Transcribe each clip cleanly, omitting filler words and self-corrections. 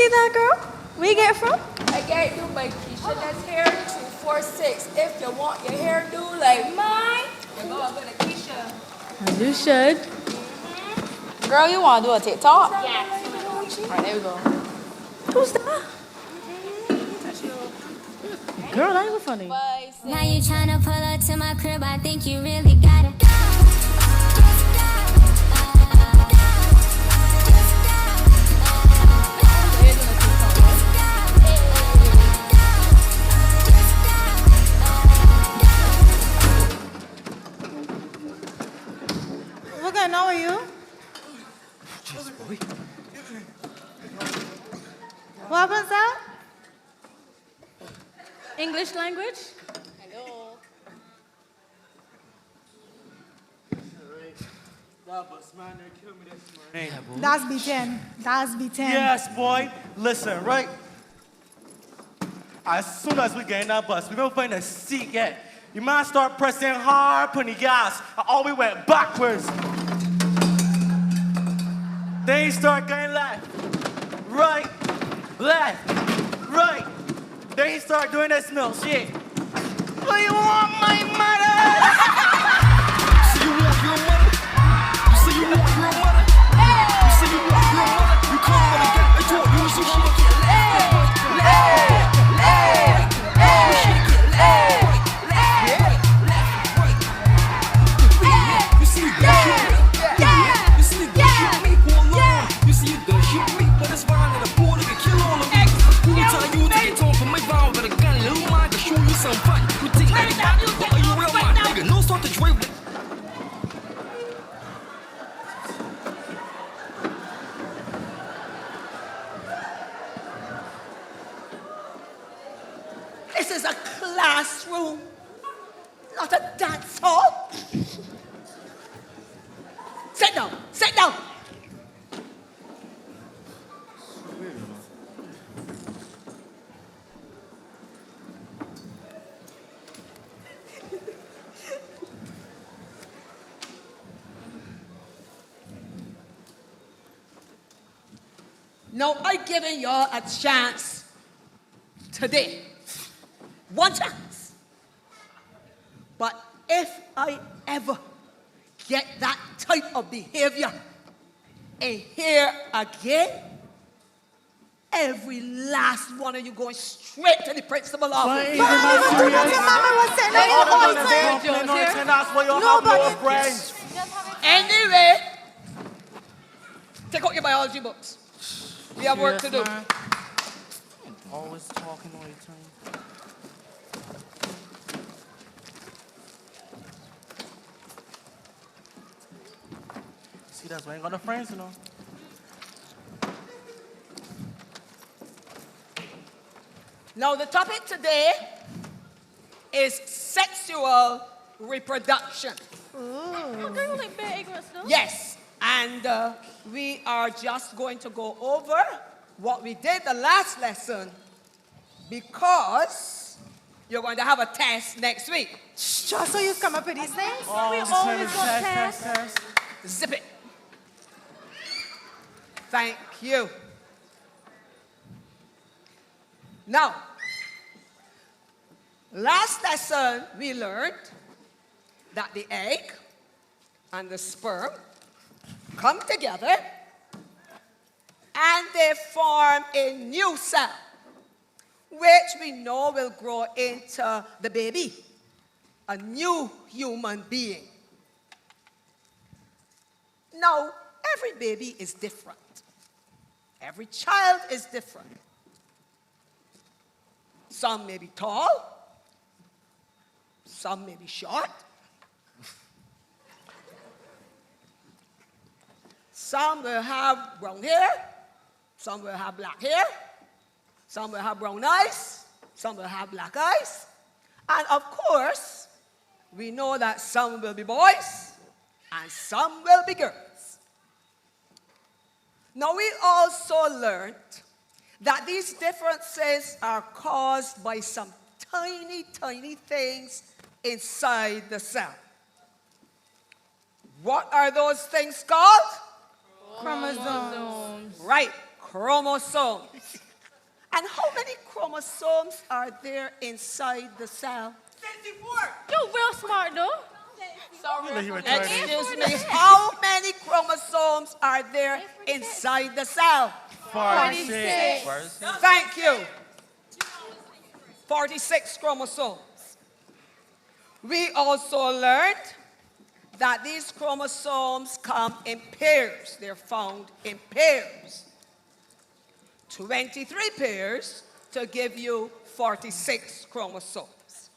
see that, girl? Where you get it from? I get it by Keisha that's hair 246. If you want your hair do like mine, you go up with a Keisha. As you should. Girl, you want to do a TikTok? Yeah. Alright, there we go. Who's that? Girl, that ain't funny. Now you tryna pull up to my crib, I think you really gotta go. What kind of are you? Jeez, boy. What happens that? English language? Hello. Man, they killed me this morning. Yeah, boy. That's B10. That's B10. Yes, boy. Listen, right? As soon as we get in that bus, we don't find a seat yet. You might start pressing hard on the gas. All we went backwards. Then you start going left, right, Then you start doing this milk shit. What you want, my mother? So you want your mother? You say you want your mother? You say you want your mother? You come on again and talk you some shit. You see you done shoot me. You see you done shoot me. Hold on. You see you done shoot me. But it's fine that a poor nigga kill all of me. Who tell you to get on for my vow with a gun? Little man can show you some fun. You think that but are you real man, nigga? No start to trade with. This is a classroom, not a dance hall. Sit down, sit down. Now I'm giving y'all a chance today. One chance. But if I ever get that type of behavior in here again, every last one of you going straight to the principal office. Anyway, take out your biology books. We have work to do. Always talking all the time. See, that's why I ain't got no friends, you know. Now, the topic today is sexual reproduction. Yes, and we are just going to go over what we did the last lesson because you're going to have a test next week. Just so you come up with these things? Oh, We always got tests. Zip it. Thank you. Now, last lesson we learned that the egg and the sperm come together and they form a new cell, which we know will grow into the baby, a new human being. Now, every baby is different. Every child is different. Some may be tall, some may be short, some will have brown hair, some will have black hair, some will have brown eyes, some will have black eyes, and of course, we know that some will be boys and some will be girls. Now, we also learned that these differences are caused by some tiny, tiny things inside the cell. What are those things called? Chromosomes. Right, chromosomes. And how many chromosomes are there inside the cell? 54. You're real smart, though. Look, he retarded. Excuse me, how many chromosomes are there inside the cell? 46. Thank you. 46 chromosomes. We also learned that these chromosomes come in pairs. They're found in pairs. 23 pairs to give you 46 chromosomes.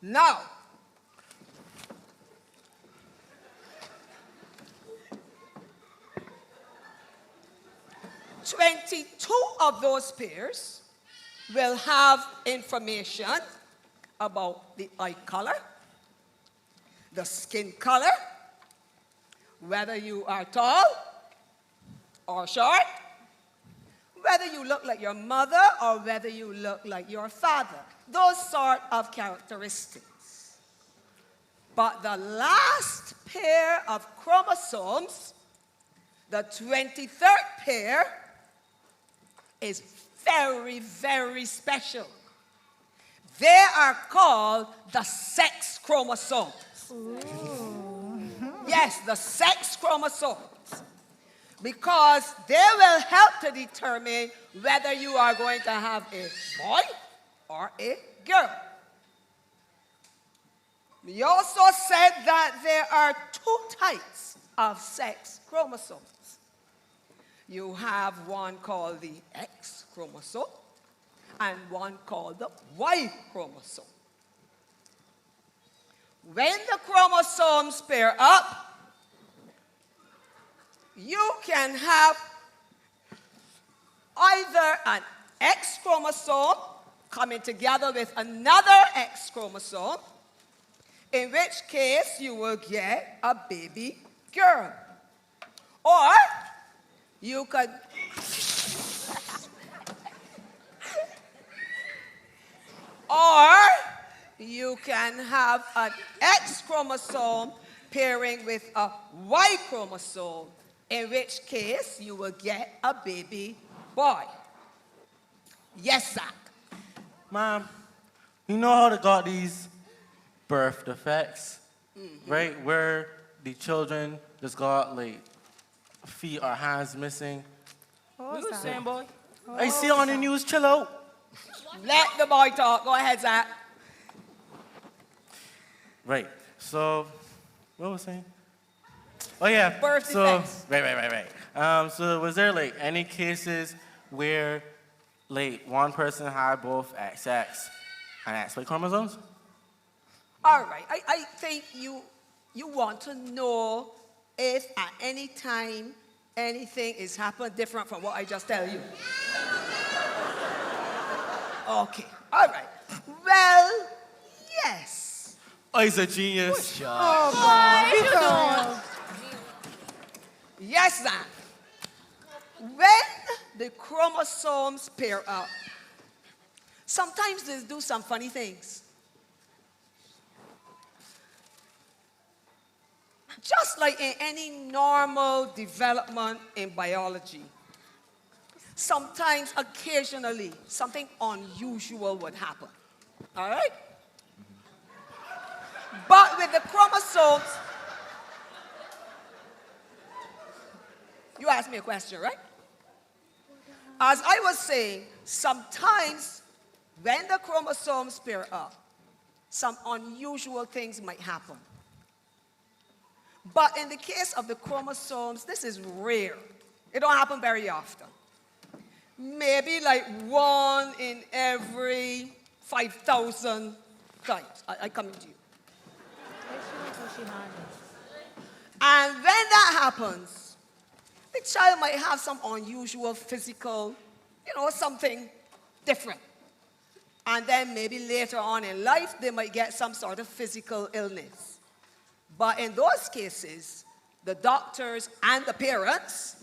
Now, of those pairs will have information about the eye color, the skin color, whether you are tall or short, whether you look like your mother or whether you look like your father. Those sort of characteristics. But the last pair of chromosomes, the 23rd pair, is very, very special. They are called the sex chromosomes. Yes, the sex chromosomes. Because they will help to determine whether you are going to have a boy or a girl. We also said that there are two types of sex chromosomes. You have one called the X chromosome and one called the Y chromosome. When the chromosomes pair up, you can have either an X chromosome coming together with another X chromosome, in which case you will get a baby girl. Or you could you can have an X chromosome pairing with a Y chromosome, in which case you will get a baby boy. Yes, Zach. Mom, you know how they got these birth defects, right? Where the children just got like feet or hands missing. What You was was that? saying, boy? I see on the news, chill out. Let the boy talk. Go ahead, Zach. Right. So, what was I saying? Oh yeah. Birth so, defects. Right. So was there like any cases where like one person had both XX and XY chromosomes? All right. I think you want to know if at any time anything is happening different from what I just tell you. Okay. All right. Well, yes. Oh, he's a genius. Yes, Zach. When the chromosomes pair up, sometimes they do some funny things. Just like in any normal development in biology, sometimes, occasionally, something unusual would happen. All right? But with the chromosomes, you asked me a question, right? As I was saying, sometimes when the chromosomes pair up, some unusual things might happen. But in the case of the chromosomes, this is rare. It don't happen very often. Maybe like 1 in every 5,000 times I come into you. And when that happens, the child might have some unusual physical, something different. And then maybe later on in life, they might get some sort of physical illness. But in those cases, the doctors and the parents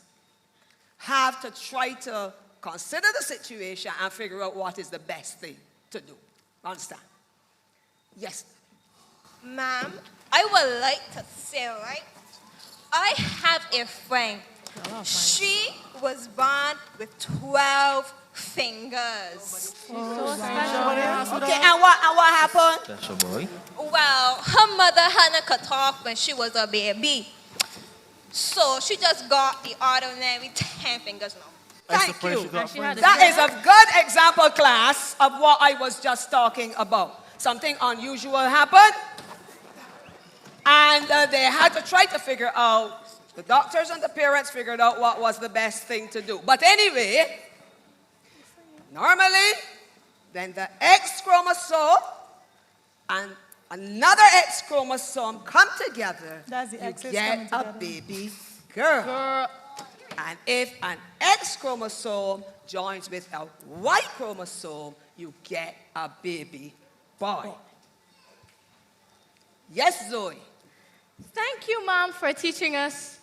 have to try to consider the situation and figure out what is the best thing to do. Understand? Yes. Ma'am, I would like to say, right? I have a friend She was born with 12 fingers. Okay, and what happened? Special boy. Well, her mother hadn't cut off when she was a baby. So she just got the ordinary 10 fingers now. Thank you. had a That is a good example, class, of what I was just talking about. Something unusual happened, and they had to try to figure out, the doctors and the parents figured out what was the best thing to do. But anyway, normally, then the X chromosome and another X chromosome come together, That's the you X's get coming a together. baby girl. And if an X chromosome joins with a Y chromosome, you get a baby boy. Yes, Zoe? Thank you, Mom, for teaching us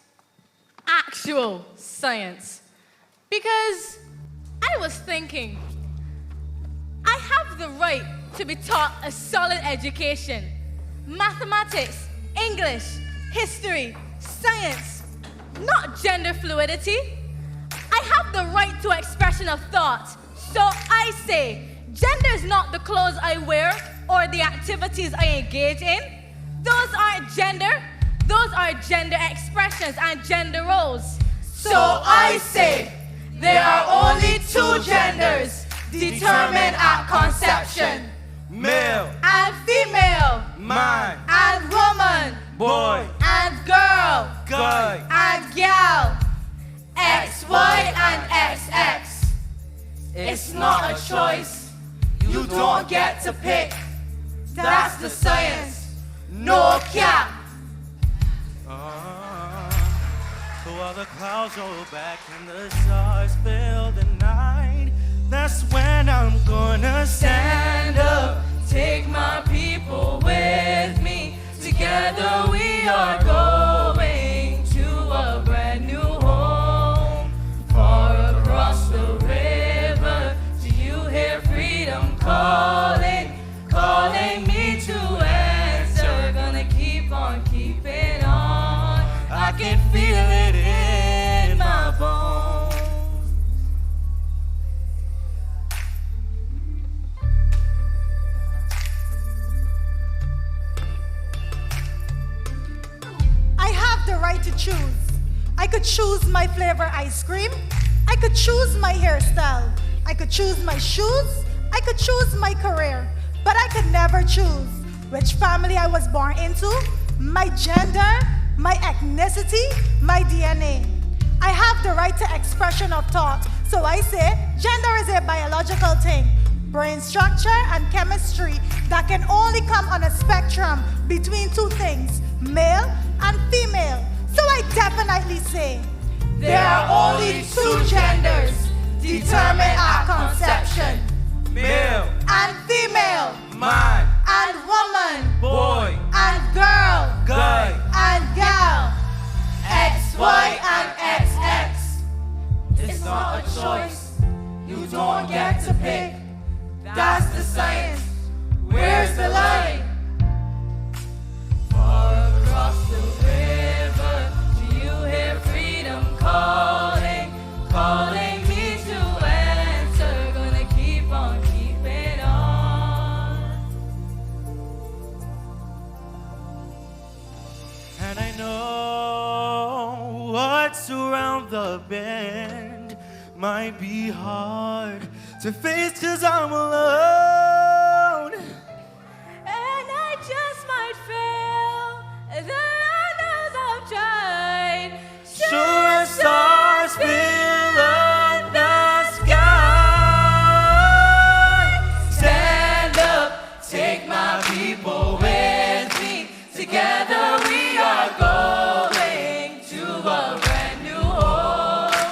actual science. Because I was thinking, I have the right to be taught a solid education. Mathematics, English, history, science, not gender fluidity. I have the right to expression of thought. So I say, gender is not the clothes I wear or the activities I engage in. Those aren't gender. Those are gender expressions and gender roles. So I say, there are only two genders determined at conception. Male, And female, man, and woman, boy, and girl, guy. and gal, X, Y, and XX. It's not a choice. You don't get to pick. That's the science. No cap. So while the clouds roll back and the stars fill the night, that's when I'm gonna stand up. Take my people with me. Together we are going to a brand new home. Far across the river, do you hear freedom calling? Calling me to answer. Gonna keep on keeping on. I can feel it in my bones. I have the right to choose. I could choose my flavor ice cream. I could choose my hairstyle. I could choose my shoes. I could choose my career. But I could never choose which family I was born into, my gender, my ethnicity, my DNA. I have the right to expression of thought. So I say gender is a biological thing, brain structure and chemistry that can only come on a spectrum between two things, male and female. So I definitely say There are only two genders determined at conception. Male, and female man, and woman boy, and girl guy. and gal. X, Y, and XX. It's not a choice. You don't get to pick. That's the science. Where's the line? Far across the river, do you hear freedom calling? Calling me to answer. Gonna keep on keeping on. And I know what's around the bend might be hard to face 'cause I'm alone. And I just might fail. The others I've tried. Sure as stars fill the sky. Stand up, take my people with me. Together we are going to a brand new home.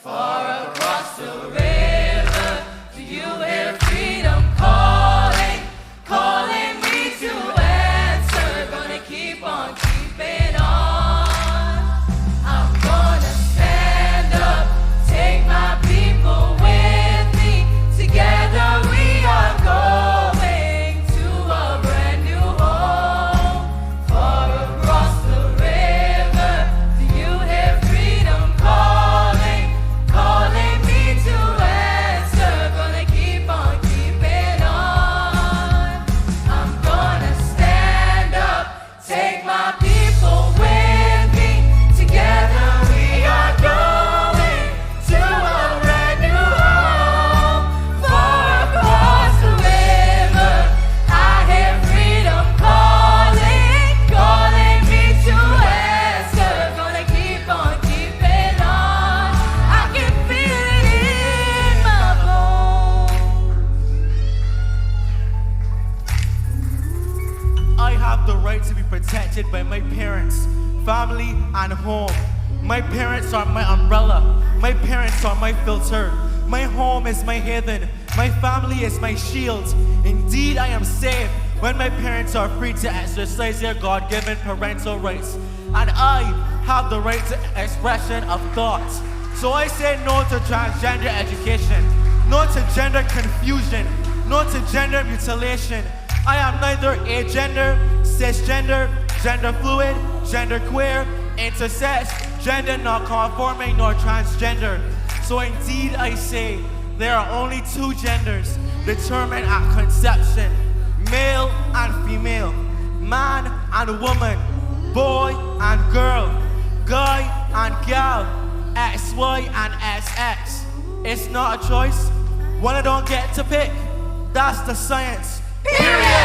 Far across the river, do you hear freedom call? connected by my parents, family, and home. My parents are my umbrella. My parents are my filter. My home is my haven. My family is my shield. Indeed, I am safe when my parents are free to exercise their God-given parental rights. And I have the right to expression of thought. So I say no to transgender education, no to gender confusion, no to gender mutilation. I am neither agender, cisgender, gender fluid, gender queer, intersex, gender non-conforming, nor transgender. So indeed I say, there are only two genders determined at conception, male and female, man and woman, boy and girl, guy and gal, XY and XX. It's not a choice, one I don't get to pick. That's the science. Period.